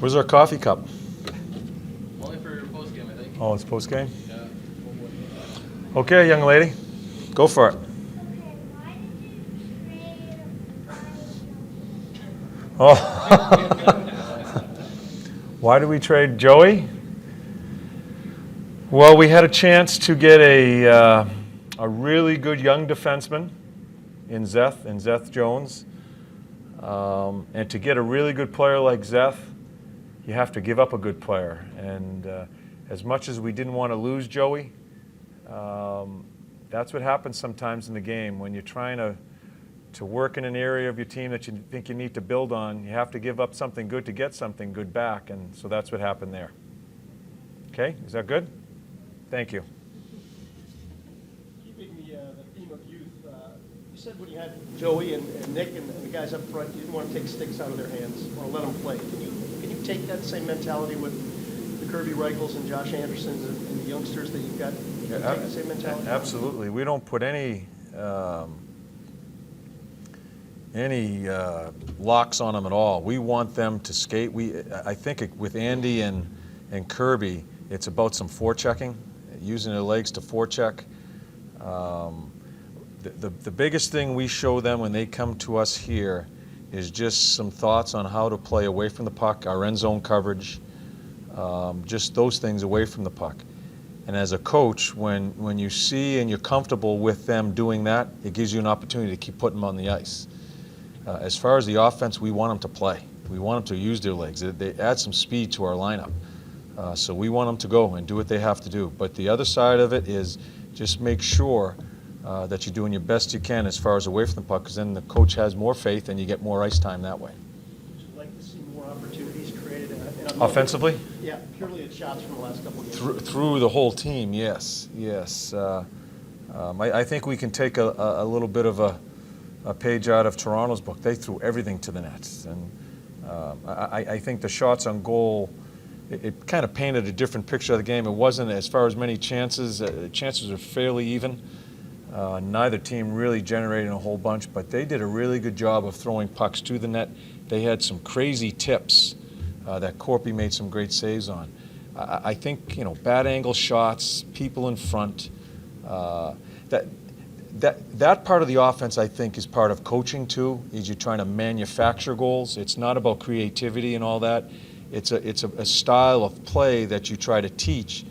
Where's our coffee cup? Only for post-game, I think. Oh, it's post-game? Yeah. Okay, young lady. Go for it. Oh. Why did we trade Joey? Well, we had a chance to get a really good young defenseman in Zeth Jones. And to get a really good player like Zeth, you have to give up a good player. And as much as we didn't want to lose Joey, that's what happens sometimes in the game. When you're trying to work in an area of your team that you think you need to build on, you have to give up something good to get something good back. And so that's what happened there. Okay, is that good? Thank you. Keeping the theme of youth, you said when you had Joey and Nick and the guys up front, you didn't want to take sticks out of their hands, you want to let them play. Can you take that same mentality with the Kirby Reichels and Josh Andersons and the youngsters that you've got? Take the same mentality? Absolutely. We don't put any locks on them at all. We want them to skate. I think with Andy and Kirby, it's about some forechecking, using their legs to forecheck. The biggest thing we show them when they come to us here is just some thoughts on how to play away from the puck, our end zone coverage, just those things away from the puck. And as a coach, when you see and you're comfortable with them doing that, it gives you an opportunity to keep putting them on the ice. As far as the offense, we want them to play. We want them to use their legs. They add some speed to our lineup. So we want them to go and do what they have to do. But the other side of it is just make sure that you're doing your best you can as far as away from the puck, because then the coach has more faith and you get more ice time that way. Would you like to see more opportunities created? Offensively? Yeah, purely at shots from the last couple of games. Through the whole team, yes. I think we can take a little bit of a page out of Toronto's book. They threw everything to the nets. And I think the shots on goal, it kind of painted a different picture of the game. It wasn't as far as many chances. Chances are fairly even. Neither team really generated a whole bunch, but they did a really good job of throwing pucks to the net. They had some crazy tips that Corpy made some great saves on. I think, bad angle shots, people in front, that part of the offense, I think, is part of coaching too, is you're trying to manufacture goals. It's not about creativity and all that. It's a style of play that you try to teach,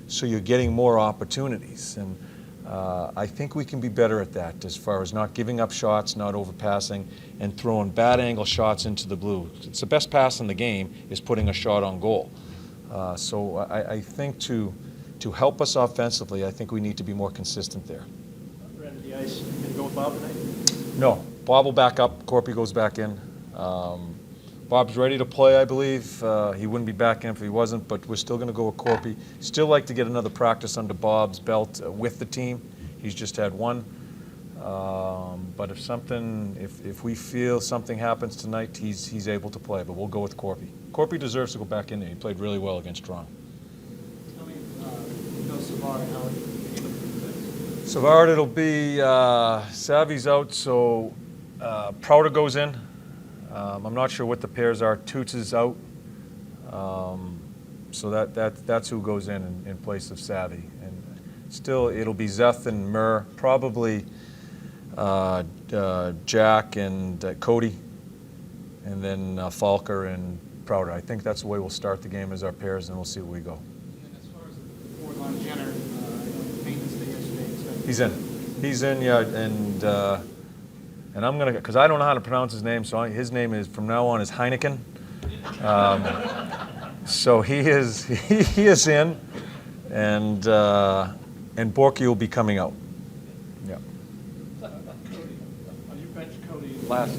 so you're getting more opportunities. And I think we can be better at that, as far as not giving up shots, not overpassing, and throwing bad angle shots into the blue. It's the best pass in the game is putting a shot on goal. So I think to help us offensively, I think we need to be more consistent there. Ran to the ice. You going to go with Bob tonight? No. Bob will back up. Corpy goes back in. Bob's ready to play, I believe. He wouldn't be back in if he wasn't, but we're still going to go with Corpy. Still like to get another practice under Bob's belt with the team. He's just had one. But if we feel something happens tonight, he's able to play. But we'll go with Corpy. Corpy deserves to go back in there. He played really well against Toronto. Tell me, Savard, how he looks. Savard, it'll be Savvy's out, so Prouder goes in. I'm not sure what the pairs are. Toots is out. So that's who goes in place of Savvy. And still, it'll be Zeth and Murr, probably Jack and Cody, and then Falker and Prouder. I think that's the way we'll start the game as our pairs, and we'll see where we go. And then as far as the forward line, Jenner, maintenance day yesterday. He's in, yeah, and I'm gonna, because I don't know how to pronounce his name, so his name is from now on is Heineken. So he is in, and Borky will be coming out. Yeah. You benched Cody about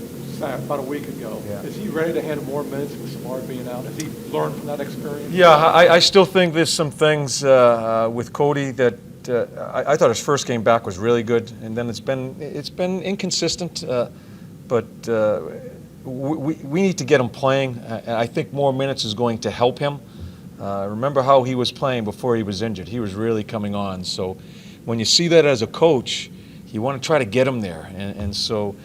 a week ago. Yeah. Is he ready to handle more minutes with Savard being out? Has he learned from that experience? Yeah, I still think there's some things with Cody that I thought his first game back was really good, and then it's been inconsistent. But we need to get him playing. I think more minutes is going to help him. Remember how he was playing before he was injured. He was really coming on. So when you see that as a coach, you want to try to get him there. And so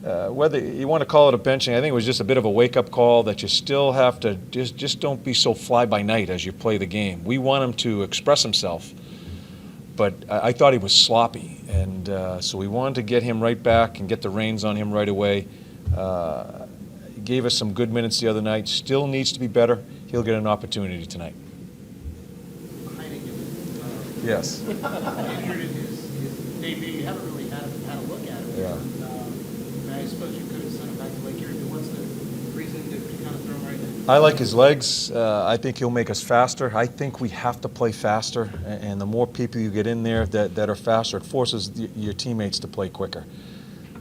whether you want to call it a benching, I think it was just a bit of a wake-up call that you still have to just don't be so fly-by-night as you play the game. We want him to express himself, but I thought he was sloppy, and so we wanted to get him right back and get the reins on him right away. He gave us some good minutes the other night. Still needs to be better. He'll get an opportunity tonight. Yes. Injured in his debut, you haven't really had a look at him. Yeah. I suppose you could have sent him back to Lake Erie, but what's the reason to kind of throw him right in? I like his legs. I think he'll make us faster. I think we have to play faster, and the more people you get in there that are faster, it forces your teammates to play quicker.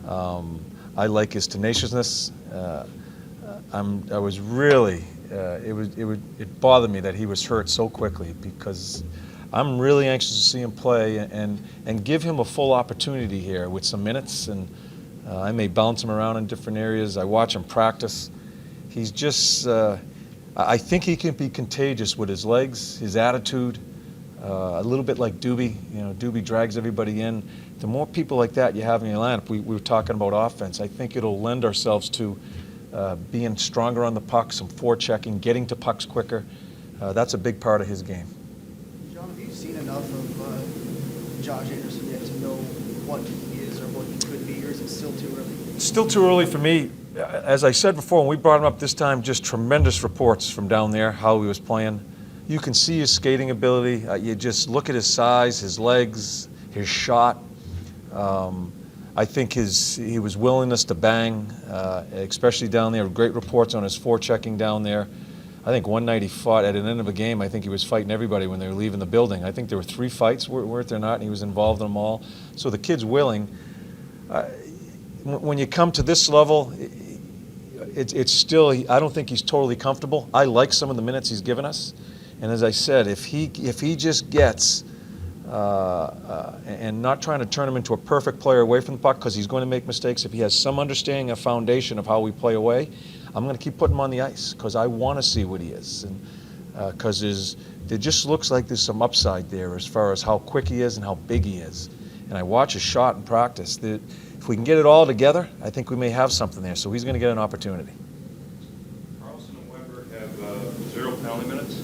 I like his tenaciousness. I was really, it bothered me that he was hurt so quickly, because I'm really anxious to see him play and give him a full opportunity here with some minutes. And I may bounce him around in different areas. I watch him practice. He's just, I think he can be contagious with his legs, his attitude, a little bit like Doobie. You know, Doobie drags everybody in. The more people like that you have in your lineup, we were talking about offense, I think it'll lend ourselves to being stronger on the puck, some forechecking, getting to pucks quicker. That's a big part of his game. John, have you seen enough of Josh Anderson yet to know what he is or what he could be, or is it still too early? It's still too early for me. As I said before, when we brought him up this time, just tremendous reports from down there, how he was playing. You can see his skating ability. You just look at his size, his legs, his shot. I think he was willingness to bang, especially down there. Great reports on his forechecking down there. I think one night he fought at an end of a game. I think he was fighting everybody when they were leaving the building. I think there were 3 fights, weren't there not? And he was involved in them all. So the kid's willing. When you come to this level, it's still, I don't think he's totally comfortable. I like some of the minutes he's given us. And as I said, if he just gets, and not trying to turn him into a perfect player away from the puck, because he's going to make mistakes, if he has some understanding, a foundation of how we play away, I'm going to keep putting him on the ice, because I want to see what he is. And because there just looks like there's some upside there as far as how quick he is and how big he is. And I watch his shot in practice. If we can get it all together, I think we may have something there. So he's going to get an opportunity. Carlson and Weber have 0 penalty minutes.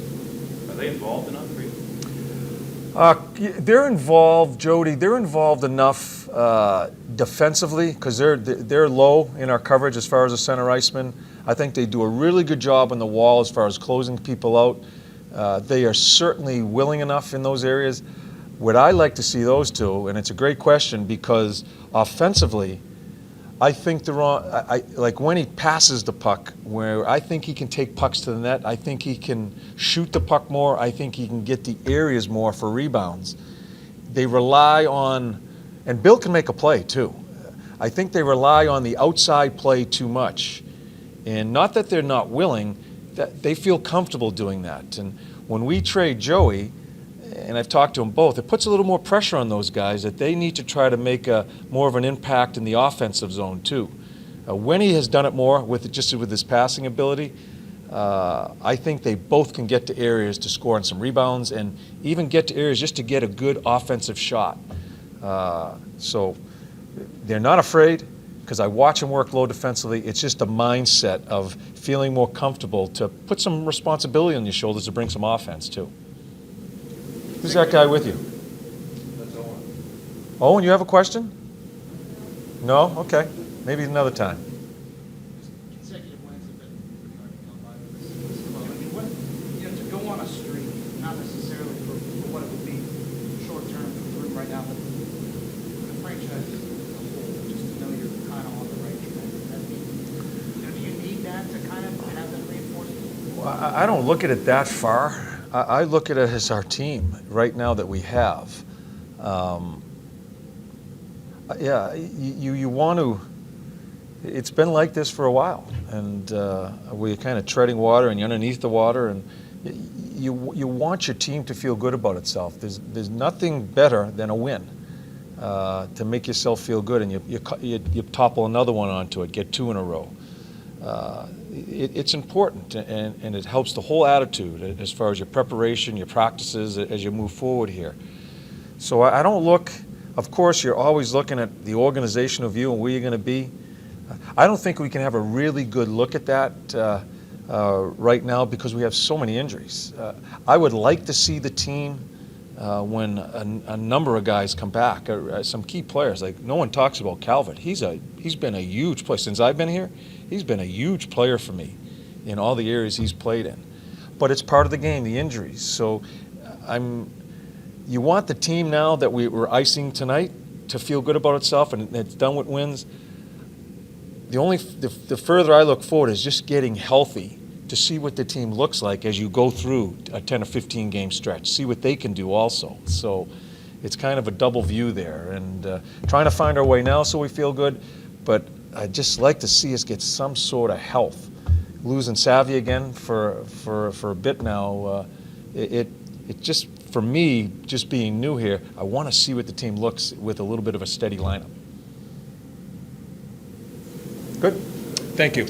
Are they involved enough for you? They're involved, Jody. They're involved enough defensively, because they're low in our coverage as far as a center iceman. I think they do a really good job on the wall as far as closing people out. They are certainly willing enough in those areas. What I like to see those two, and it's a great question, because offensively, I think they're on. Like when he passes the puck, where I think he can take pucks to the net. I think he can shoot the puck more. I think he can get the areas more for rebounds. They rely on, and Bill can make a play too. I think they rely on the outside play too much. And not that they're not willing, that they feel comfortable doing that. And when we trade Joey, and I've talked to them both, it puts a little more pressure on those guys that they need to try to make more of an impact in the offensive zone too. When he has done it more with his passing ability, I think they both can get to areas to score on some rebounds and even get to areas just to get a good offensive shot. So they're not afraid, because I watch them work low defensively. It's just a mindset of feeling more comfortable to put some responsibility on your shoulders to bring some offense too. Who's that guy with you? That's Owen. Owen, you have a question? No? Okay. Maybe another time. Consecutive wins have been pretty hard to come by with this club. I mean, to go on a streak, not necessarily for what it would be short term for the group right now, but for the franchise as a whole, just to know you're kind of on the right track. Do you need that to kind of have that reinforcement? Well, I don't look at it that far. I look at it as our team right now that we have. Yeah, you want to. It's been like this for a while, and we're kind of treading water, and you're underneath the water, and you want your team to feel good about itself. There's nothing better than a win to make yourself feel good, and you topple another one onto it, get 2 in a row. It's important, and it helps the whole attitude as far as your preparation, your practices as you move forward here. So I don't look. Of course, you're always looking at the organizational view and where you're going to be. I don't think we can have a really good look at that right now because we have so many injuries. I would like to see the team when a number of guys come back, some key players. Like, no one talks about Calvert. He's been a huge player since I've been here. He's been a huge player for me in all the areas he's played in. But it's part of the game, the injuries. So you want the team now that we're icing tonight to feel good about itself, and it's done with wins. The further I look forward is just getting healthy to see what the team looks like as you go through a 10 or 15 game stretch, see what they can do also. So it's kind of a double view there, and trying to find our way now so we feel good, but I'd just like to see us get some sort of health. Losing Savvy again for a bit now, it just, for me, just being new here, I want to see what the team looks with a little bit of a steady lineup. Good. Thank you.